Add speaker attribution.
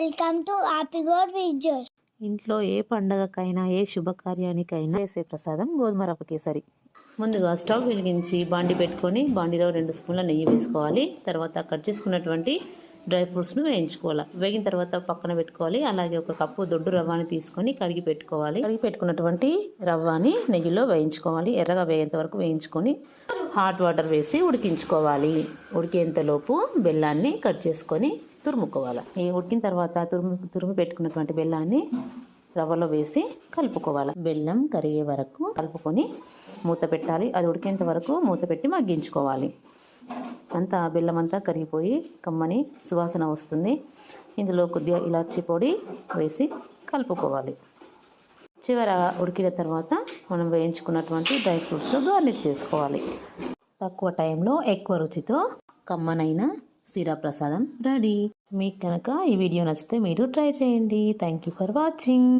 Speaker 1: Welcome to happy God videos.
Speaker 2: ఇంట్లో ఏ పండగకైనా ఏ శుభకార్యానికైనా చేసే ప్రసాదం గోధుమ రవ్వ కేసరి. ముందుగా స్టవ్ వెలిగించి బాండి పెట్టుకొని బాండిలో 2 స్పూన్ల నెయ్యి వేసుకోవాలి. తర్వాత కట్ చేసుకున్నటువంటి డ్రై ఫ్రూట్స్ను వేయించుకోవాలి. వేగిన తర్వాత పక్కన పెట్టుకోవాలి. అలాగే 1 కప్పు దొడ్డు రవ్వని తీసుకొని కడిగి పెట్టుకోవాలి. కడిగి పెట్టుకున్నటువంటి రవ్వని నెయ్యిలో వేయించుకోవాలి. ఎర్రగా వేయేంత వరకు వేయించుకొని హాట్ వాటర్ వేసి ఉడికించుకోవాలి. ఉడికేంతలోపు బెల్లాన్ని కట్ చేసుకొని తురుముకోవాలి. ఈ ఉడికిన తర్వాత తురుము పెట్టుకున్నటువంటి బెల్లాన్ని రవ్వలో వేసి కలుపుకోవాలి. బెల్లం కరిగే వరకు కలుపుకొని మూత పెట్టాలి. అది ఉడికేంత వరకు మూత పెట్టి మగ్గించుకోవాలి. అంతా బెల్లం అంతా కరిగిపోయి కమ్మని సువాసన వస్తుంది. ఇందులో కొద్దిగా ఇలాచీ పొడి వేసి కలుపుకోవాలి. చివర ఉడికిన తర్వాత మనం వేయించుకున్నటువంటి డ్రై ఫ్రూట్స్తో గార్నిష్ చేసుకోవాలి. తక్కువ టైంలో ఎక్కువ రుచితో కమ్మనైన సిరా ప్రసాదం రెడీ. మీకు కనుక ఈ వీడియో నచ్చితే మీరు ట్రై చేయండి. Thank you for watching.